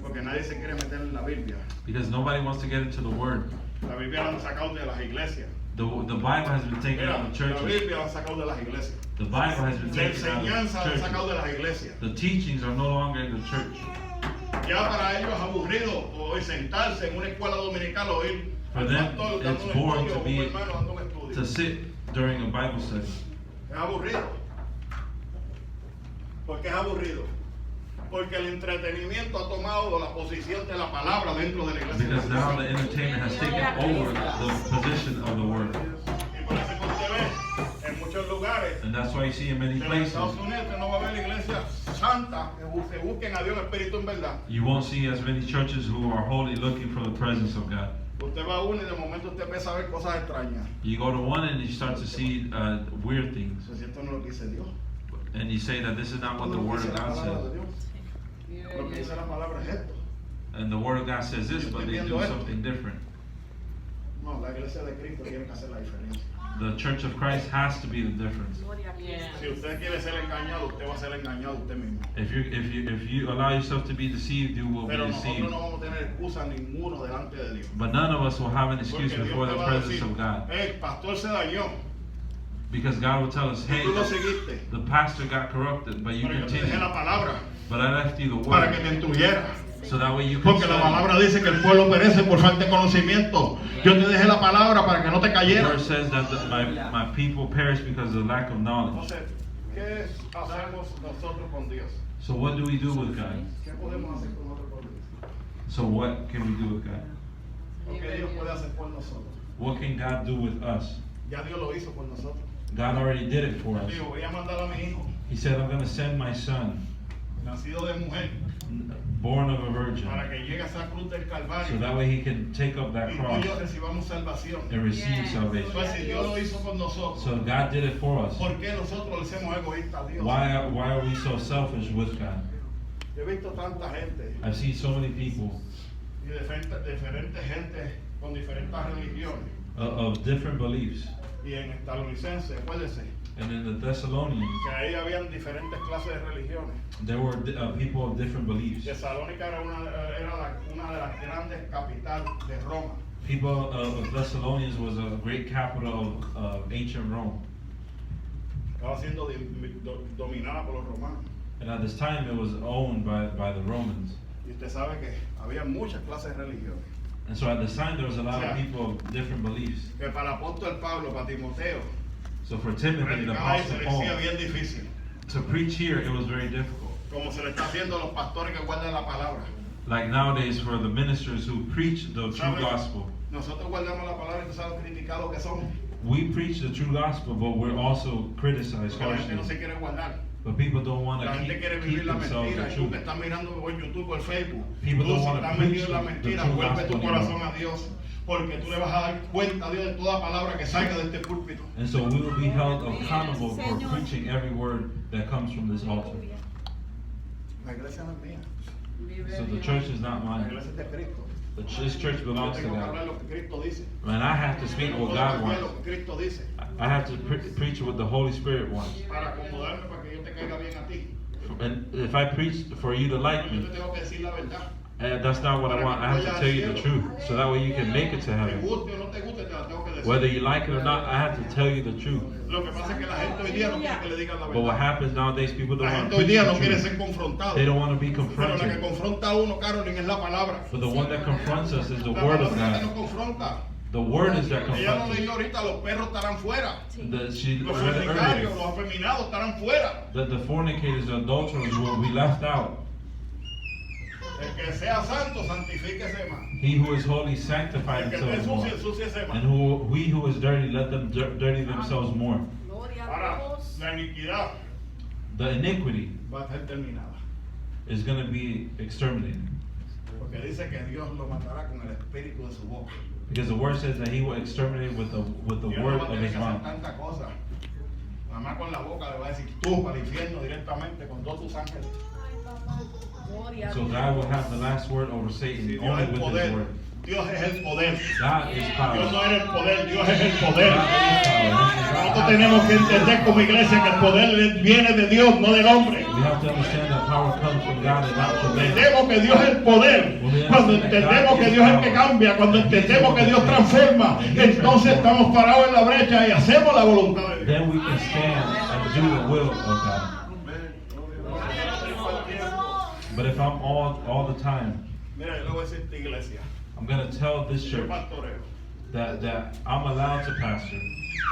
Porque nadie se quiere meter en la Biblia. because nobody wants to get into the Word. La Biblia la han sacado de las iglesias. The Bible has been taken Mira, out of la churches. Biblia la han sacado de las iglesias. The Bible has been La taken out enseñanza la of han sacado de churches. las iglesias. The teachings are no longer in the church. Ya para ellos es aburrido o sentarse en una escuela dominical o ir For al them, pastor dando it's un boring estudio to o be un hermano dando un estudio. to sit during a Bible study. Es aburrido. ¿Por qué es aburrido? Porque el entretenimiento ha tomado la posición de la palabra dentro de la iglesia. Because now the entertainment has taken over the position of the word. Y por eso que usted ve en muchos lugares And that's why you see in many de los places, Estados Unidos que no va a haber iglesia santa que busquen a Dios en espíritu en verdad. you won't see as many churches who are holy looking for the presence of God. Usted va a uno y de momento usted empieza a ver cosas extrañas. You go to one and you start to see weird things. Si esto no es lo que dice Dios. And you say that this is not what the Lo que Word dice of la God palabra de says. Dios. Lo que dice la palabra es esto. And the Word of God says this, but they do something different. No, la iglesia de Cristo tiene que hacer la diferencia. The Church of Christ has to be the difference. Gloria a Cristo. Si usted quiere ser engañado, usted va a ser engañado usted mismo. If you allow yourself to be deceived, you will be Pero nosotros deceived. no vamos a tener excusa ninguno delante de Dios. But none of us will have an excuse Porque Dios before te the va a presence decir, of God. el pastor se dañó, Because God will tell us, hey, tú lo seguiste, the pastor got corrupted, but you pero yo te dejé continued. la palabra But I left you the para que Word, te intuyera. so that way you can Porque la study. palabra dice que el pueblo perece por falta de conocimiento. Yo te dejé la palabra para que no te The cayeras. Word says that my people perish because of lack of knowledge. Entonces, ¿qué hacemos nosotros con Dios? So what do we do with God? ¿Qué podemos hacer con nosotros con Dios? So what can we do with God? ¿O qué Dios puede hacer por nosotros? What can God do with us? Ya Dios lo hizo por nosotros. God already did it for us. Digo, voy a mandar a mi hijo, He said, I'm going to send my son, nacido de mujer, born of a virgin, para que llegue a esa cruz del so Calvario that way he can take up that y tú y cross yo recibamos salvación. and receive Yes. salvation. Entonces, si Dios lo hizo con nosotros, So God did it for us. ¿por qué nosotros le hacemos egoístas a Dios? Why are we so selfish with God? Yo he visto tanta gente I've seen so many people y diferentes gente con diferentes religiones. of different beliefs. Y en Tesalonicenses, acuérdense, And in the Thessalonians, que ahí habían diferentes clases de religiones. there were people of different beliefs. Tesalónica era una de las grandes capitales de Roma. People of Thessalonians was a great capital of ancient Rome. Estaba siendo dominada por los romanos. And at this time it was owned by the Romans. Y usted sabe que había muchas clases de religiones. And so at this time there was a lot of people of different beliefs. Que para el apóstol Pablo, para Timoteo, So for Timothy, the predicar ahí se Apostle le Paul, decía bien difícil. to preach here, it was very difficult. Como se le está haciendo a los pastores que guardan la palabra. Like nowadays for the ministers who preach the true ¿Sabe? gospel. Nosotros guardamos la palabra y tú sabes criticados que somos. We preach the true gospel, but we're also criticized Porque la gente no se harshly. quiere guardar. But people don't want La to gente quiere keep vivir la themselves mentira. the Y tú que truth. estás mirando por YouTube, por Facebook. People Tú don't si wanna estás preach metido en la the mentira, true vuelve tu gospel corazón anymore. a Dios. Porque tú le vas a dar cuenta a Dios de toda palabra que salga de este púlpito. And so we will be held accountable for preaching every word that comes from this altar. La iglesia no es mía. So the church is not La mine. iglesia es de Cristo. This church Yo belongs to tengo que hablar God. lo que Cristo dice. And I have to speak what God Lo wants. que Cristo dice. I have to preach what the Holy Spirit wants. Para acomodarme, para que yo te caiga bien a ti. And if I preach for you to like Yo me, te tengo que decir la verdad. that's not what I want. I have to tell you the truth. So that way you can make it to Te heaven. guste o no te guste, te la tengo que decir. Whether you like it or not, I have to tell you the truth. Lo que pasa es que la gente hoy día no quiere que le digan la But what verdad. happens nowadays, people don't La want gente to hoy preach día no the quiere truth. ser confrontado. They don't want to be Pero la que confronted. confronta a uno, Carolyn, es la palabra. But the one that confronts us is the La Word of palabra que nos God. confronta. The Word is that Ella no confronts leyó us. ahorita, los perros estarán fuera. Los Read it fornicarios, earlier. los afeminados estarán fuera. That the fornicators, the adulterers will be left out. El que sea santo, santifíquese más. He who is holy, sanctify El que esté himself more. sucio, ensúciese más. And he who is dirty, let them dirty themselves more. Gloria a Ahora, Dios. la iniquidad The iniquity va a ser terminada. is going to be exterminated. Porque dice que Dios lo matará con el espíritu de su boca. Because the word says that he will exterminate with the Dios no word va a of tener his que hacer mouth. tanta cosa. Nada más con la boca le va a decir tú para el infierno directamente con todos tus ángeles. Gloria a So Dios. God will have the last word over Si Satan Dios only es el with his poder, word. Dios es el poder. God is Dios power. no es el poder, Dios es el poder. God is power. Nosotros tenemos que entender como iglesia que el poder viene de Dios, no del hombre. We have to understand that power comes from God and not from man. Entendemos que Dios es el poder. Cuando entendemos que Dios es el que cambia, cuando entendemos que Dios transforma, entonces estamos parados en la brecha y hacemos la voluntad de Dios. Then we can stand and do the will of God. But if I'm all the time, Mira, yo le voy a decir a esta iglesia, I'm gonna tell this yo church pastoreo. that I'm allowed to pastor.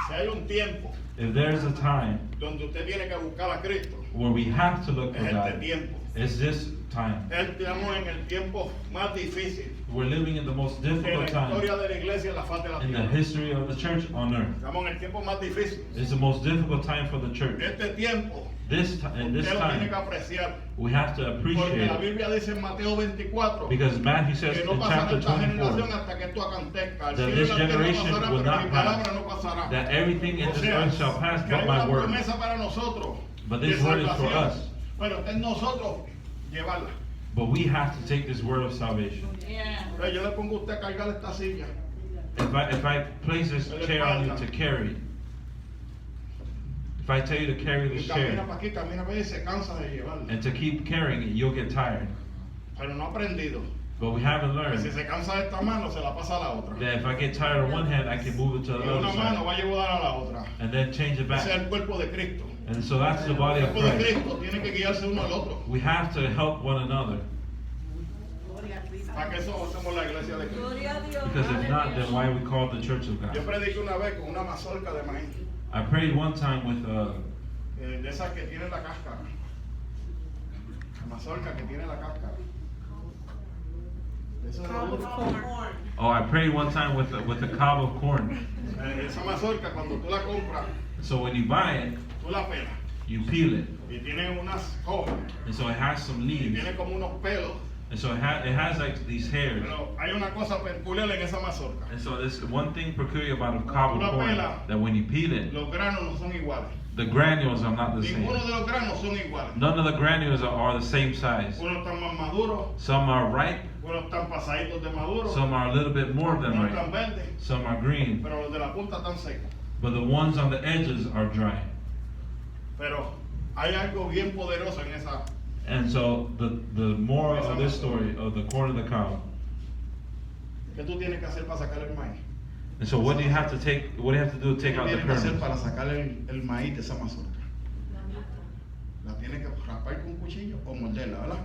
Si hay un tiempo If there's a time donde usted tiene que buscar a Cristo, where we have to look es for este God, tiempo. it's this time. Estamos en el tiempo más difícil We're living in the most en la difficult time historia de la iglesia en la faz de la in the tierra. history of the church on earth. Estamos en el tiempo más difícil. It's the most difficult time for the church. Este tiempo, In this usted lo tiene que time, apreciar. we have to Porque appreciate la it. Biblia dice en Mateo 24 Because Matthew says que no in pasará chapter esta generación 24 hasta que esto acontezca. El that cielo y this la tierra generation pasarán, will pero not mi pass, palabra no pasará. that everything in O this sea, earth shall pass que but hay my una word. promesa para nosotros But de this word is for salvación. us. Pero está en nosotros llevarla. But we have to take this word of salvation. Yeah. Entonces, yo le pongo a usted a cargar esta silla. If I place this chair on you to carry, if I tell you to carry Y this camina chair para aquí, camina para allá y se cansa de llevarla. and to keep carrying it, you'll get tired. Pero no ha aprendido. But we haven't Que si learned se cansa de esta mano, se la pasa a la otra. that if I get tired of one hand, I can move it to the Y other una mano side va a llevar a la otra. and then change it Ese es back. el cuerpo de Cristo. And so that's the body El of cuerpo de Christ. Cristo tiene que guiarse uno al otro. We have to help one another. Gloria a Cristo. Para que eso hacemos la iglesia de Cristo. Gloria a Dios. Because if not, then why are we called the Church of Yo God? prediqué una vez con una mazorca de maíz, I prayed one time with de esas que tiene la cáscara. La mazorca que tiene la cáscara. Eso es lo Cob of único. corn. I prayed one time with a cob of corn. Esa mazorca cuando tú la compras, So when you buy it, tú la pelas. you peel it. Y tiene unas hojas. And so it has some Y leaves. tiene como unos pelos. And so it has like these hairs. Pero hay una cosa peculiar en esa mazorca. And so there's one thing peculiar about a cob Una of corn, pela. that when you peel it, Los granos no son iguales. the granules are not the Ninguno same. de los granos son iguales. None of the granules are the same size. Unos están más maduros, Some are ripe, unos están pasaditos de maduros, some are a little bit more than unos están ripe, verdes, some are green, pero los de la punta están secos. but the ones on the edges are dry. Pero hay algo bien poderoso en esa. And so the moral of this story of the corn of the cob. ¿Qué tú tienes que hacer para sacar el maíz? And so what do you have to take? What do you have to do to take ¿Qué out the tienes que hacer kernels? para sacar el maíz de esa mazorca? La tienes que raspar con un cuchillo o morderla, ¿verdad?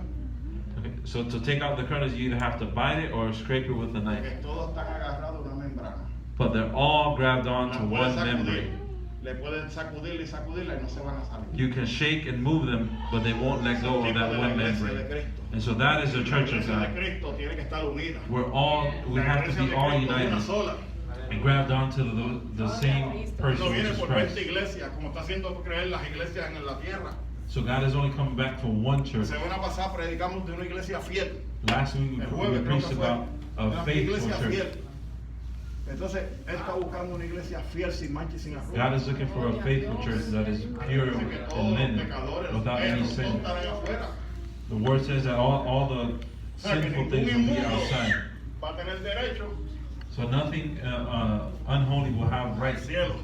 Okay, so to take out the kernels, you either have to bite it or scrape it with a knife. Porque todos están agarrados a una membrana. But they're all grabbed onto La puedes one sacudir, membrane. le pueden sacudirla y sacudirla y no se van a salir. You can shake and move them, but they won't let go of that one membrane. La And so that is the church of iglesia de God. Cristo tiene que estar unida. We La have to iglesia be de all Cristo es una united sola. and grabbed onto the same person, No which viene is por 20 Christ. iglesias, como está haciendo creer las iglesias en la tierra. So God is only coming back for one La church. semana pasada predicamos de una iglesia fiel. Last week El we jueves creo preached que fue. about a Una faithful iglesia church. fiel. Entonces, él está buscando una iglesia fiel, sin mancha y sin God arruga. is looking for a faithful church that is pure Dice que todos and los linen, pecadores, los without any perros, todos sin. estarán afuera. The word says that all the O sea, que sinful ningún things will be inmundo outside. va a tener derecho So nothing unholy will have al right cielo.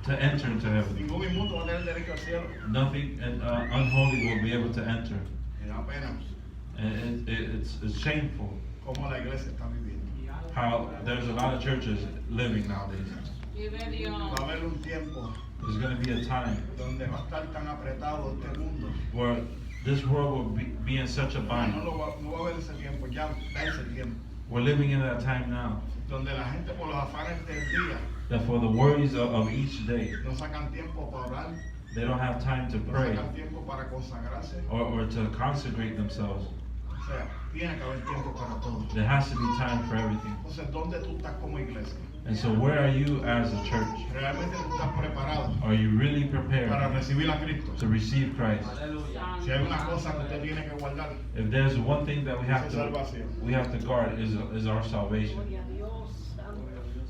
to enter into heaven. Ningún inmundo va a tener derecho al cielo. Nothing unholy will be able to enter. Me da pena And it's shameful cómo la iglesia está viviendo. how there's a lot of churches living nowadays. Vive Dios. Va a haber un tiempo There's going to be a time donde va a estar tan apretado este mundo. where this world will be in such a No, bind. no va a haber ese tiempo, ya está ese tiempo. We're living in that time now Donde la gente por los afanes del día that for the worries of each day, no sacan tiempo para orar, they don't have time to no pray sacan tiempo para consagrarse. or to consecrate themselves. O sea, tiene que haber tiempo para todo. There has to be time for everything. Entonces, ¿dónde tú estás como iglesia? And so where are you as a church? ¿Realmente tú estás preparado Are you really para prepared recibir a Cristo? to receive Christ? Si hay una cosa que usted tiene que guardar, If there's one thing that esa es salvación. we have to guard is our salvation. Gloria a Dios. Santo.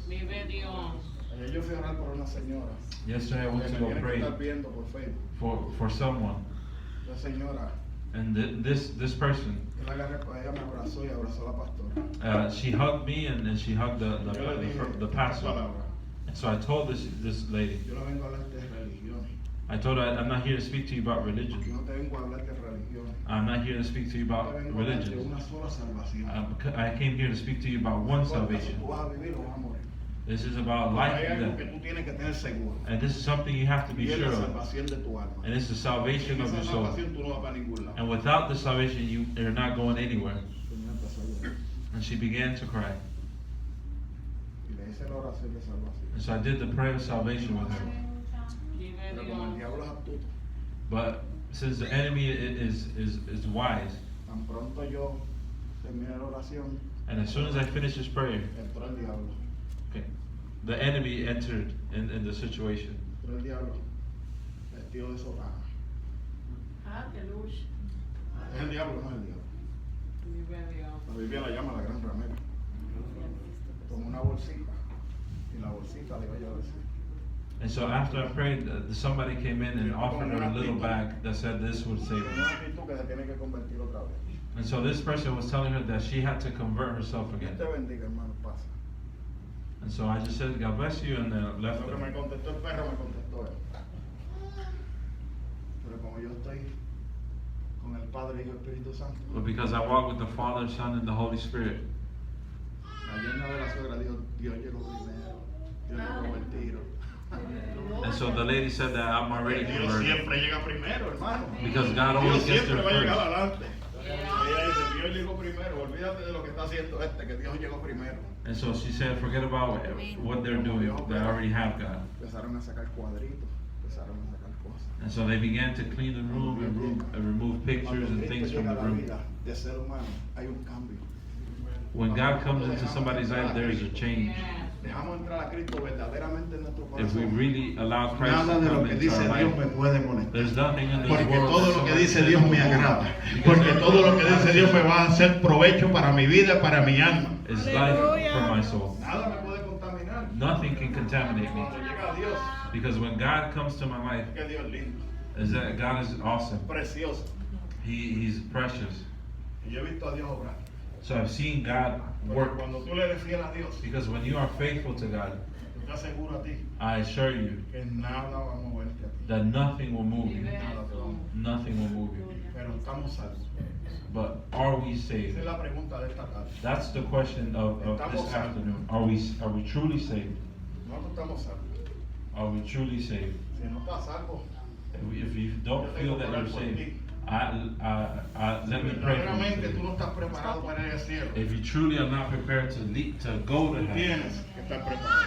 Vive Dios. Ayer yo fui a orar por una señora Yesterday I que went me to go tiene que pray estar viendo por Facebook. for someone, La señora, and this person, yo la agarré, ella me abrazó y abrazó a la pastora. she hugged me and then she hugged Yo le dije the dos pastor. palabras. And so I told this lady, Yo no vengo a hablarte de religión. I told her I'm not here to speak to you about Yo religion. no te vengo a hablar de religión. I'm not here to speak to you Yo about te vengo a hablar de religion. una sola salvación. I came here to speak to you about one No importa si salvation. tú vas a vivir o vas a morir. This is about life Hay and algo que death. tú tienes que tener seguro. And this is something you have to be Y es sure la of. salvación de tu alma. And it's the salvation Sin of esa your soul. salvación tú no vas para ningún lado. And without the salvation, you're not going anywhere. Señor, empezó a llorar. And she began to cry. Y le hice la oración de salvación. And so I did the prayer of salvation with her. Vive Pero como el Dios. diablo es astuto, But since the enemy is wise, tan pronto yo terminé la oración, and as soon as I finished this prayer, entró el diablo. okay, the enemy entered in the situation. Entró el diablo vestido de sotana. Aleluya. Es el diablo, no es el diablo. Vive Dios. La Biblia la llama la gran ramera. Tomó una bolsita y la bolsita le iba a llevar así. And so after I prayed, somebody came in and offered her a little bag that said this would save Una her. actitud que se tiene que convertir otra vez. And so this person was telling her that she had to convert herself Dios again. te bendiga, hermano, pasa. And so I just said, God bless you, and then left Lo que me her. contestó el perro, me contestó él. Pero como yo estoy con el Padre, Hijo y Espíritu Santo, But because I walk with the Father, Son, and the Holy Spirit, la yerna de la suegra dijo, Dios llegó primero, Dios llegó el tiro. and so the lady said that I'm already Dios converted. siempre llega primero, hermano. Because God Dios always gets siempre there va a llegar first. adelante. Ella dice, Dios llegó primero, olvídate de lo que está haciendo este, que Dios llegó primero. And so she said, forget about what they're doing. They already have God. Empezaron a sacar cuadritos, empezaron a sacar cosas. And so they began to clean the room and remove pictures and Cuando things Cristo from llega the a la room. vida de ser humano, hay un cambio. When God comes into somebody's life, there is a change. Dejamos entrar a Cristo verdaderamente en nuestro If we corazón. really allow Christ Nada to de lo come que into dice our Dios me life, puede molestar. there's nothing in this Porque world todo that lo que somebody dice says Dios will me move. agrada. Because Porque todo lo que dice Dios me va a hacer provecho para mi vida, para mi alma. is life for my soul. Nada me puede contaminar. Nothing can contaminate me. Cuando llega Dios, Because when God comes to my life, que Dios es lindo, is that God is awesome. precioso. He's precious. Y yo he visto a Dios obrar. So I've seen God Porque work. cuando tú le eres fiel a Dios, Because when you are faithful to God, tú te aseguro a ti I assure you que nada va a moverte a ti. that nothing will move you. Vive Nada te va a mover. Nothing will move you. Pero estamos salvos. But are we Esa saved? es la pregunta de esta tarde. That's the question of this afternoon. Are we truly saved? Nosotros estamos salvos. Are we truly saved? Si no estás salvo, If you don't feel that you're saved, let me pray for verdaderamente tú you. no estás preparado para ir al cielo. If you truly are not prepared to go to Tú heaven, tienes que estar preparado.